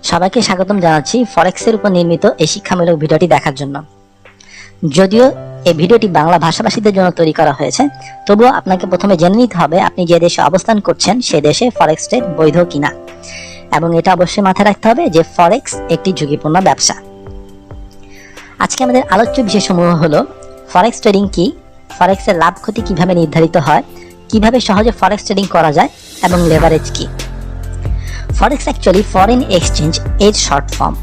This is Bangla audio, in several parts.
সবাইকে স্বাগতম জানাচ্ছি ফরেক্সের উপর নির্মিত এই শিক্ষামূলক ভিডিওটি দেখার জন্য। যদিও এই ভিডিওটি বাংলা ভাষাভাষীদের জন্য তৈরি করা হয়েছে, তবুও আপনাকে প্রথমে জেনে নিতে হবে আপনি যে দেশে অবস্থান করছেন সে দেশে ফরেক্স ট্রেড বৈধ কিনা, এবং এটা অবশ্যই মাথায় রাখতে হবে যে ফরেক্স একটি ঝুঁকিপূর্ণ ব্যবসা। আজকে আমাদের আলোচ্য বিষয়সমূহ হলো ফরেক্স ট্রেডিং কি, ফরেক্সের লাভ ক্ষতি কিভাবে নির্ধারিত হয়, কিভাবে সহজে ফরেক্স ট্রেডিং করা যায়, এবং লেভারেজ কি। ফরেক্স অ্যাকচুয়ালি ফরেন এক্সচেঞ্জ এর শর্ট ফর্ম।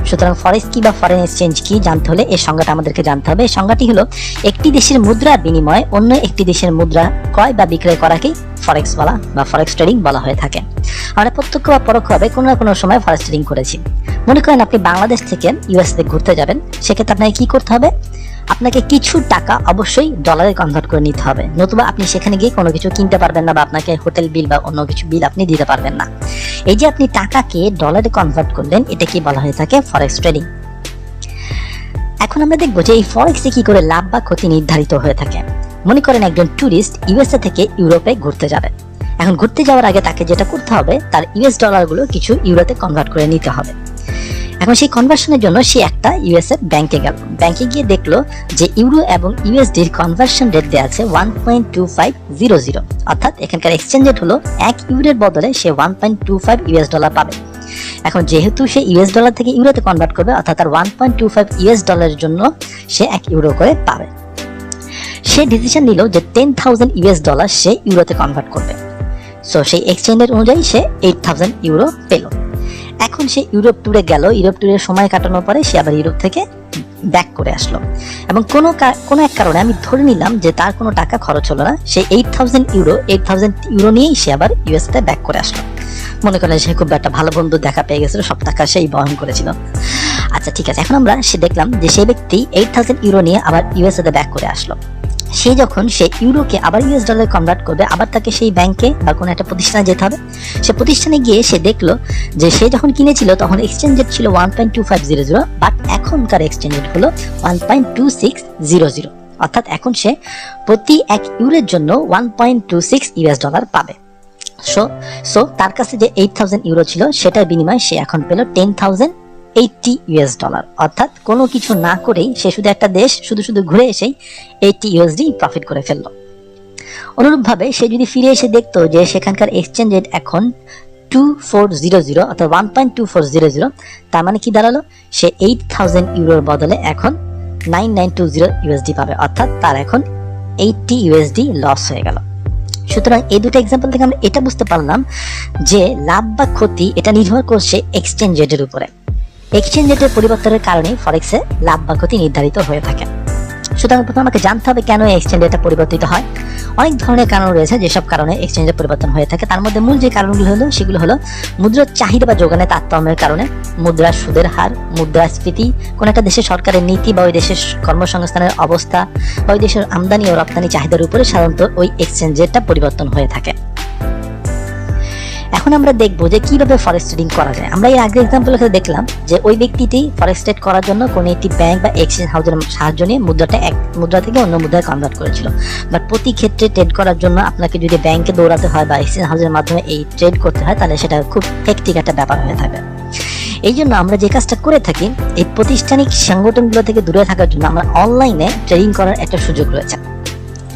সুতরাং ফরেক্স কি বা ফরেন এক্সচেঞ্জ কি জানতে হলে এই সংজ্ঞাটা আমাদেরকে জানতে হবে। এই সংজ্ঞাটি হলো একটি দেশের মুদ্রার বিনিময়ে অন্য একটি দেশের মুদ্রা ক্রয় বা বিক্রয় করাকেই ফরেক্স বলা বা ফরেক্স ট্রেডিং বলা হয়ে থাকে। আমরা প্রত্যক্ষ বা পরোক্ষভাবে কোনো না কোনো সময় ফরেক্স ট্রেডিং করেছি। মনে করেন আপনি বাংলাদেশ থেকে ইউএসএ ঘুরতে যাবেন, সেক্ষেত্রে আপনাকে কি করতে হবে? আপনাকে কিছু টাকা অবশ্যই ডলারে কনভার্ট করে নিতে হবে, নতুবা আপনি সেখানে গিয়ে কোনো কিছু কিনতে পারবেন না বা আপনাকে হোটেল বিল বা অন্য কিছু বিল আপনি দিতে পারবেন না। এই যে আপনি টাকাকে ডলারে কনভার্ট করলেন, এটা কি বলা হয়ে থাকে? Forex trading. এখন আমরা দেখবো যে এই ফরেক্সে কি করে লাভ বা ক্ষতি নির্ধারিত হয়ে থাকে। মনে করেন একজন ট্যুরিস্ট ইউএসএ থেকে ইউরোপে ঘুরতে যাবে। এখন ঘুরতে যাওয়ার আগে তাকে যেটা করতে হবে, তার ইউএস ডলারগুলো কিছু ইউরোতে কনভার্ট করে নিতে হবে। এখন সেই কনভার্সনের জন্য সে একটা ইউএস এর ব্যাংকে গেল। ব্যাংকে গিয়ে দেখলো যে ইউরো এবং ইউএসডির কনভার্সন রেট দেওয়া আছে 1.2500, অর্থাৎ এখানকার এক্সচেঞ্জ রেট হলো 1 ইউরোর বদলে সে 1.25 ইউএস ডলার পাবে। এখন যেহেতু সে ইউএস ডলার থেকে ইউরোতে কনভার্ট করবে, অর্থাৎ তার 1.25 ইউএস ডলারের জন্য সে 1 ইউরো করে পাবে। সে ডিসিশন নিল যে 10,000 ইউএস ডলার সে ইউরোতে কনভার্ট করবে। সো সেই এক্সচেঞ্জ রেট অনুযায়ী সে 8,000 ইউরো পেল। এখন সে ইউরোপ ট্যুরে গেল। ইউরোপ ট্যুরের সময় কাটানোর পরে সে আবার ইউরোপ থেকে ব্যাক করে আসলো, এবং কোনো এক কারণে আমি ধরে নিলাম যে তার কোনো টাকা খরচ হলো না। সে 8,000 ইউরো নিয়েই সে আবার ইউএসএ ব্যাক করে আসলো। মনে করেন সে খুব একটা ভালো বন্ধু দেখা পেয়ে গেছিল, সব টাকা সেই বহন করেছিল। আচ্ছা ঠিক আছে, এখন আমরা দেখলাম যে সেই ব্যক্তি 8,000 ইউরো নিয়ে আবার ইউএসএ তে ব্যাক করে আসলো। সে যখন সে ইউরোকে আবার ইউএস ডলারে কনভার্ট করবে, আবার তাকে সেই ব্যাংকে বা কোনো একটা প্রতিষ্ঠানে যেতে হবে। সে প্রতিষ্ঠানে গিয়ে সে দেখলো যে সে যখন কিনেছিল তখন এক্সচেঞ্জ রেট ছিল 1.2500, বাট এখনকার এক্সচেঞ্জ রেট হলো 1.2600, অর্থাৎ এখন সে প্রতি 1 ইউরোর জন্য 1.26 ইউএস ডলার পাবে। সো তার কাছে যে 8,000 ইউরো ছিল সেটার বিনিময়ে সে এখন পেল 10,080 ইউএস ডলার, অর্থাৎ কোনো কিছু না করেই সে শুধু একটা দেশ শুধু ঘুরে এসেই 80 ইউএসডি প্রফিট করে ফেললো। অনুরূপভাবে সে যদি ফিরে এসে দেখতো যে সেখানকার এক্সচেঞ্জ রেট এখন 2400, অর্থাৎ 1.2400, তার মানে কি দাঁড়ালো? সে 8,000 ইউরোর বদলে এখন 9920 ইউএসডি পাবে, অর্থাৎ তার এখন 80 ইউএসডি লস হয়ে গেল। সুতরাং এই দুটো এক্সাম্পল থেকে আমরা এটা বুঝতে পারলাম যে লাভ বা ক্ষতি এটা নির্ভর করছে এক্সচেঞ্জ রেটের উপরে। এক্সচেঞ্জ রেটের পরিবর্তনের কারণে ফরেক্সে লাভ বা ক্ষতি নির্ধারিত হয়ে থাকে। সুতরাং প্রথমে আমাকে জানতে হবে কেন এক্সচেঞ্জ রেটটা পরিবর্তিত হয়। অনেক ধরনের কারণ রয়েছে যেসব কারণে এক্সচেঞ্জের পরিবর্তন হয়ে থাকে। তার মধ্যে মূল যে কারণগুলো হলো সেগুলো হলো মুদ্রার চাহিদা বা যোগানের তারতম্যের কারণে, মুদ্রার সুদের হার, মুদ্রাস্ফীতি, কোন একটা দেশের সরকারের নীতি বা ওই দেশের কর্মসংস্থানের অবস্থা বা ওই দেশের আমদানি ও রপ্তানি চাহিদার উপরে সাধারণত ওই এক্সচেঞ্জ রেটটা পরিবর্তন হয়ে থাকে। এখন আমরা দেখবো যে কিভাবে ফরেক্স ট্রেডিং করা যায়। আমরা এই আগের এক্সাম্পল দেখলাম যে ওই ব্যক্তিটি ফরেক্স ট্রেড করার জন্য কোনো একটি ব্যাংক বা এক্সচেঞ্জ হাউসের সাহায্য নিয়ে মুদ্রাটা এক মুদ্রা থেকে অন্য মুদ্রায় কনভার্ট করেছিল। বাট প্রতি ক্ষেত্রে ট্রেড করার জন্য আপনাকে যদি ব্যাংকে দৌড়াতে হয় বা এক্সচেঞ্জ হাউসের মাধ্যমে এই ট্রেড করতে হয়, তাহলে সেটা খুব হেক্টিক একটা ব্যাপার হয়ে থাকে। এই জন্য আমরা যে কাজটা করে থাকি, এই প্রাতিষ্ঠানিক সংগঠনগুলো থেকে দূরে থাকার জন্য আমরা অনলাইনে ট্রেডিং করার একটা সুযোগ রয়েছে।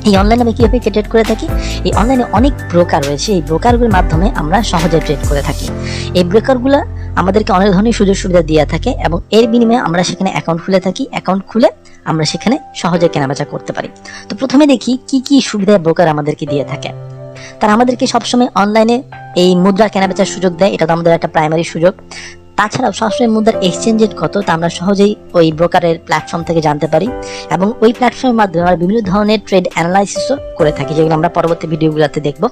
এই অনলাইনে আমি কিভাবে ট্রেড করে থাকি? এই অনলাইনে অনেক ব্রোকার রয়েছে, এই ব্রোকারগুলোর মাধ্যমে আমরা সহজে ট্রেড করে থাকি। এই ব্রোকারগুলো আমাদেরকে অনেক ধরনের সুযোগ সুবিধা দিয়ে থাকে, এবং এর বিনিময়ে আমরা সেখানে অ্যাকাউন্ট খুলে থাকি। অ্যাকাউন্ট খুলে আমরা সেখানে সহজে কেনাবেচা করতে পারি। তো প্রথমে দেখি কি কি সুবিধা ব্রোকার আমাদেরকে দিয়ে থাকে। তারা আমাদেরকে সবসময় অনলাইনে এই মুদ্রা কেনাবেচার সুযোগ দেয়, এটা তো আমাদের একটা প্রাইমারি সুযোগ। তাছাড়াও সবসময় মুদ্রার এক্সচেঞ্জ রেট কত তা আমরা সহজেই ওই ব্রোকারের প্ল্যাটফর্ম থেকে জানতে পারি, এবং ওই প্ল্যাটফর্মের মাধ্যমে আমরা বিভিন্ন ধরনের ট্রেড অ্যানালাইসিসও করে থাকি, যেগুলো আমরা পরবর্তী ভিডিওগুলোতে দেখব।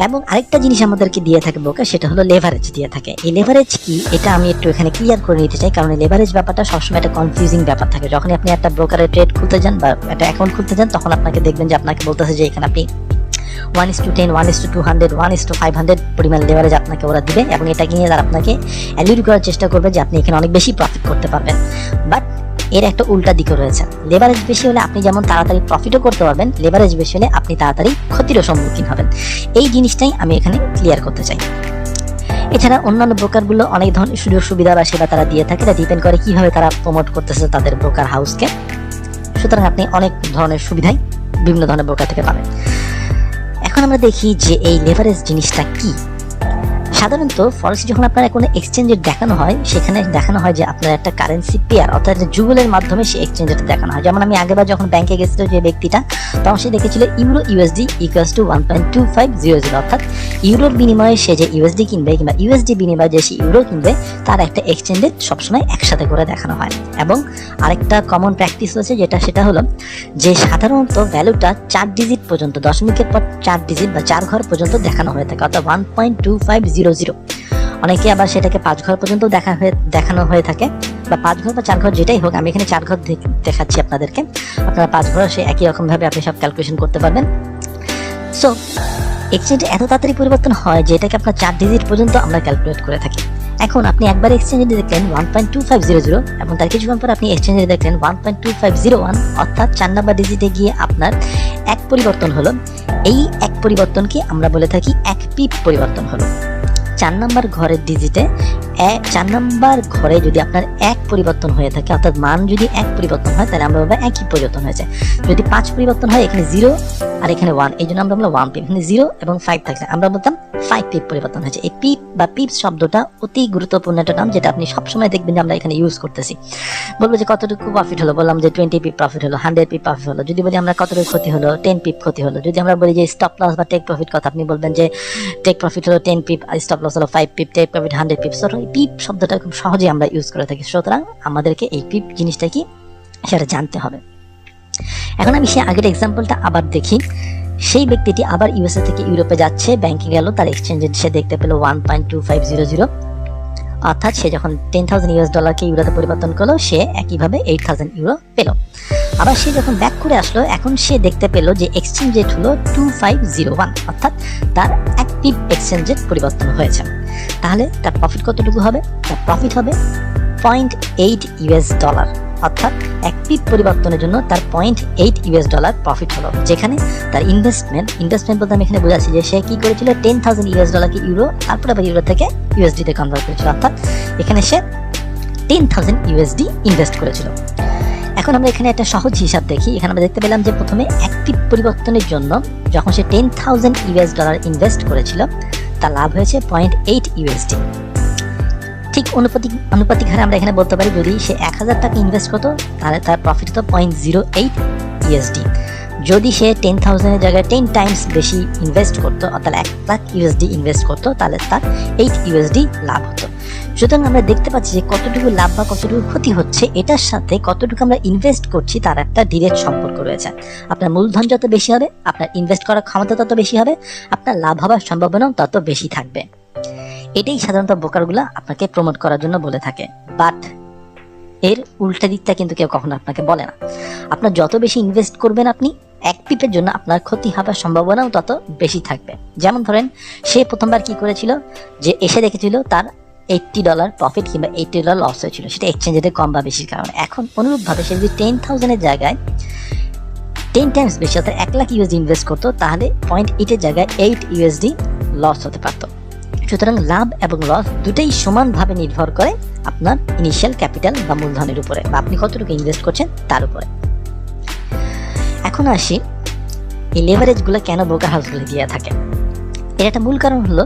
এবং আরেকটা জিনিস আমাদেরকে দিয়ে থাকে ব্রোকার, সেটা হলো লেভারেজ দিয়ে থাকে। এই লেভারেজ কি এটা আমি একটু এখানে ক্লিয়ার করে নিতে চাই, কারণ এই লেভারেজ ব্যাপারটা সবসময় একটা কনফিউজিং ব্যাপার থাকে। যখন আপনি একটা ব্রোকারের ট্রেড খুলতে যান বা একটা অ্যাকাউন্ট খুলতে যান, তখন আপনাকে দেখবেন যে আপনাকে বলতেছে যে এখানে আপনি 1:10, 1:200, 1:500 পরিমাণ লেভারেজ আপনাকে ওরা দিবে, এবং এটা নিয়ে তারা আপনাকে অ্যালিউড করার চেষ্টা করবে যে আপনি এখানে অনেক বেশি প্রফিট করতে পারবেন। বাট এর একটা উল্টা দিকও রয়েছে। লেভারেজ বেশি হলে আপনি যেমন তাড়াতাড়ি প্রফিটও করতে পারবেন, লেভারেজ বেশি হলে আপনি তাড়াতাড়ি ক্ষতিরও সম্মুখীন হবেন। এই জিনিসটাই আমি এখানে ক্লিয়ার করতে চাই। এছাড়া অন্যান্য ব্রোকারগুলো অনেক ধরনের সুযোগ সুবিধা বা সেবা তারা দিয়ে থাকে, এটা ডিপেন্ড করে কিভাবে তারা প্রমোট করতেছে তাদের ব্রোকার হাউসকে। সুতরাং আপনি অনেক ধরনের সুবিধাই বিভিন্ন ধরনের ব্রোকার থেকে পাবেন। এখন আমরা দেখি যে এই লেভারেজ জিনিসটা কি। সাধারণত ফরেক্স যখন আপনার কোনো এক্সচেঞ্জের দেখানো হয়, সেখানে দেখানো হয় যে আপনার একটা কারেন্সি পেয়ার অর্থাৎ যুগলের মাধ্যমে সেই এক্সচেঞ্জটা দেখানো হয়। যেমন আমি আগেবার যখন ব্যাংকে গেছিল যে ব্যক্তিটা, তখন সে দেখেছিল ইউরো ইউএসডি ইকুয়ালস টু 1.2500, অর্থাৎ ইউরোর বিনিময়ে সে যে ইউএসডি কিনবে কিংবা ইউএসডি বিনিময়ে যে সে ইউরো কিনবে তার একটা এক্সচেঞ্জে সবসময় একসাথে করে দেখানো হয়। এবং আরেকটা কমন প্র্যাকটিস হচ্ছে সেটা হলো যে সাধারণত ভ্যালুটা 4 ডিজিট পর্যন্ত, দশমিকের পর 4 ডিজিট বা 4 ঘর পর্যন্ত দেখানো হয়ে থাকে, অর্থাৎ 1.2500। অনেকে আবার সেটাকে 5 ঘর পর্যন্ত দেখানো হয়ে থাকে, বা 5 ঘর বা 4 ঘর যেটাই হোক। আমি এখানে 4 ঘর দেখাচ্ছি আপনাদেরকে, আপনারা 5 ঘর সে একই রকম ভাবে আপনি সব ক্যালকুলেশন করতে পারবেন। সো এক্সচেঞ্জ এত তাড়াতাড়ি পরিবর্তন হয় যে এটাকে আপনার 4 ডিজিট পর্যন্ত আমরা ক্যালকুলেট করে থাকি। এখন আপনি একবার এক্সচেঞ্জে দেখলেন 1.2500 এবং তার কিছুক্ষণ পর আপনি এক্সচেঞ্জে দেখলেন 1.2501, অর্থাৎ 4 নাম্বার ডিজিটে গিয়ে আপনার এক পরিবর্তন হলো। এই এক পরিবর্তনকে আমরা বলে থাকি এক পিপ পরিবর্তন হলো। 4 নাম্বার ঘরের ডিজিটে 4 নাম্বার ঘরে যদি আপনার এক পরিবর্তন হয়ে থাকে, অর্থাৎ মান যদি এক পরিবর্তন হয় তাহলে আমরা বলবো একই পরিবর্তন হয়েছে। যদি 5 পরিবর্তন হয়, এখানে 0 আর এখানে 1, এই জন্য আমরা বললাম 1 পিপ। এখানে 0 এবং 5 থাকলে আমরা বলতাম 5 পিপ পরিবর্তন হয়েছে। এই পিপ বা পিপস শব্দটা অতি গুরুত্বপূর্ণ একটা নাম, যেটা আপনি সবসময় দেখবেন যে আমরা এখানে ইউজ করতেছি। বলবো যে কতটুকু প্রফিট হলো, বললাম যে 20 পিপ প্রফিট হলো, 100 পিপ প্রফিট হলো। যদি বলি আমরা কতটুকু ক্ষতি হলো, 10 পিপ ক্ষতি হলো। যদি আমরা বলি যে স্টপ লস বা টেক প্রফিট কথা, আপনি বলবেন যে টেক প্রফিট হলো 10 পিপ, আর স্টপ লস হলো 5 পিপ, টেক প্রফিট 100 পিপ। সুতরাং এই পিপ শব্দটা খুব সহজেই আমরা ইউজ করে থাকি। সুতরাং আমাদেরকে এই পিপ জিনিসটা কি সেটা জানতে হবে। এখন আমি সেই আগের এক্সাম্পলটা আবার দেখি। সেই ব্যক্তিটি আবার ইউএসএ থেকে ইউরোপে যাচ্ছে, ব্যাংকে গেল, তার এক্সচেঞ্জে সে দেখতে পেল 1.2500, অর্থাৎ সে যখন $10,000 ইউরোতে পরিবর্তন করলো, সে একইভাবে 8,000 ইউরো পেল। আবার সে যখন ব্যাক করে আসলো, এখন সে দেখতে পেল যে এক্সচেঞ্জ রেট হলো 2501, অর্থাৎ তার এক পিপ এক্সচেঞ্জ রেট পরিবর্তন হয়েছে। তাহলে তার প্রফিট কতটুকু হবে? তার প্রফিট হবে $0.8, অর্থাৎ এক পিপ পরিবর্তনের জন্য তার $0.8 প্রফিট হলো। যেখানে তার ইনভেস্টমেন্ট বলতে আমি এখানে বোঝাচ্ছি যে সে কি করেছিল, $10,000 কে ইউরো, তারপরে আবার ইউরো থেকে ইউএসডি তে কনভার্ট করেছিল, অর্থাৎ এখানে সে $10,000 ইনভেস্ট করেছিল। এখন আমরা এখানে একটা সহজ হিসাব দেখি। এখানে আমরা দেখতে পেলাম যে প্রথমে এক পিপ পরিবর্তনের জন্য যখন সে $10,000 ইনভেস্ট করেছিল, তার লাভ হয়েছে $0.8। ঠিক অনুপাতিক হারে আমরা এখানে বলতে পারি, যদি সে 1,000 টাকা ইনভেস্ট করতো তাহলে তার প্রফিট হতো $0.08। যদি সে 10,000-এর জায়গায় 10 টাইমস বেশি ইনভেস্ট করতো, অর্থাৎ $1,00,000 ইনভেস্ট করতো, তাহলে তার $8 লাভ হতো। সুতরাং আমরা দেখতে পাচ্ছি যে কতটুকু লাভ বা কতটুকু ক্ষতি হচ্ছে, এটার সাথে কতটুকু আমরা ইনভেস্ট করছি তার একটা ডিরেক্ট সম্পর্ক রয়েছে। আপনার মূলধন যত বেশি হবে, আপনার ইনভেস্ট করার ক্ষমতা তত বেশি হবে, আপনার লাভ হওয়ার সম্ভাবনাও তত বেশি থাকবে। এটাই সাধারণত ব্রোকারগুলো আপনাকে প্রমোট করার জন্য বলে থাকে। বাট এর উল্টা দিকটা কিন্তু কেউ কখনো আপনাকে বলে না। আপনার যত বেশি ইনভেস্ট করবেন আপনি, এক পিপের জন্য আপনার ক্ষতি হওয়ার সম্ভাবনাও তত বেশি থাকবে। যেমন ধরেন, সে প্রথমবার কি করেছিল, যে এসে দেখেছিল তার $80 প্রফিট কিংবা $80 লস হয়েছিল, সেটা এক্সচেঞ্জ রেটে কম বা বেশির কারণে। এখন অনুরূপভাবে সে যদি 10,000-এর জায়গায় 10 টাইমস বেশি, অর্থাৎ $1,00,000 ইনভেস্ট করতো, তাহলে $0.8-এর জায়গায় $8 লস হতে পারত। সুতরাং লাভ এবং লস দুটোই সমানভাবে নির্ভর করে আপনার ইনিশিয়াল ক্যাপিটাল বা মূলধনের উপরে, বা আপনি কতটুকু ইনভেস্ট করছেন তার উপরে। এখন আসি এই লেভারেজগুলো কেন ব্রোকার হাউসগুলো দিয়ে থাকে। এর একটা মূল কারণ হলো,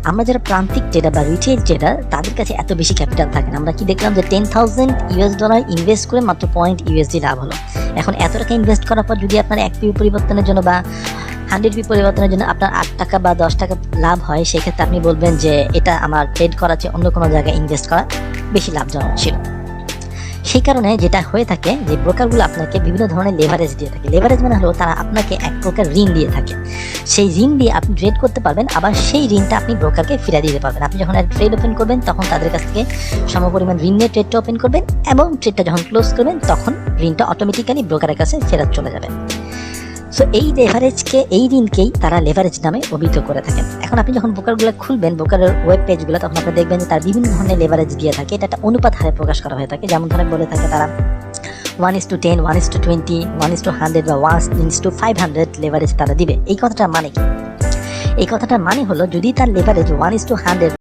আমরা যারা প্রান্তিক ট্রেডার বা রিটেল ট্রেডার, তাদের কাছে এত বেশি ক্যাপিটাল থাকে না। আমরা কি দেখলাম যে $10,000 ইনভেস্ট করে মাত্র $0.8 লাভ হলো। এখন এত টাকা ইনভেস্ট করার পর যদি আপনার এক পিপ পরিবর্তনের জন্য বা 100 পিপ পরিবর্তনের জন্য আপনার 8 টাকা বা 10 টাকা লাভ হয়, সেক্ষেত্রে আপনি বলবেন যে এটা আমার ট্রেড করার চেয়ে অন্য কোনো জায়গায় ইনভেস্ট করা বেশি লাভজনক ছিল। সেই কারণে যেটা হয়ে থাকে যে ব্রোকারগুলো আপনাকে বিভিন্ন ধরনের লেভারেজ দিয়ে থাকে। লেভারেজ মানে হলো তারা আপনাকে এক প্রকার ঋণ দিয়ে থাকে। সেই ঋণ দিয়ে আপনি ট্রেড করতে পারবেন, আবার সেই ঋণটা আপনি ব্রোকারকে ফিরিয়ে দিতে পারবেন। আপনি যখন ট্রেড ওপেন করবেন তখন তাদের কাছ থেকে সমপরিমাণ ঋণ নিয়ে ট্রেডটা ওপেন করবেন, এবং ট্রেডটা যখন ক্লোজ করবেন তখন ঋণটা অটোমেটিক্যালি ব্রোকারের কাছে ফেরত চলে যাবে। সো এই লেভারেজকে, এই ঋণকেই তারা লেভারেজ নামে অভিহিত করে থাকেন। এখন আপনি যখন ব্রোকারগুলো খুলবেন, ব্রোকারের ওয়েব পেজগুলো, তখন আপনি দেখবেন যে তার বিভিন্ন ধরনের লেভারেজ দিয়ে থাকে। এটা একটা অনুপাত হারে প্রকাশ করা হয়ে থাকে। যেমন ধরেন বলে থাকে তারা 1:10, 1:20, 1:100 বা 1:500 লেভারেজ তারা দিবে। এই কথাটার মানে কি? এই কথাটার মানে হলো, যদি তার লেভারেজ 1:100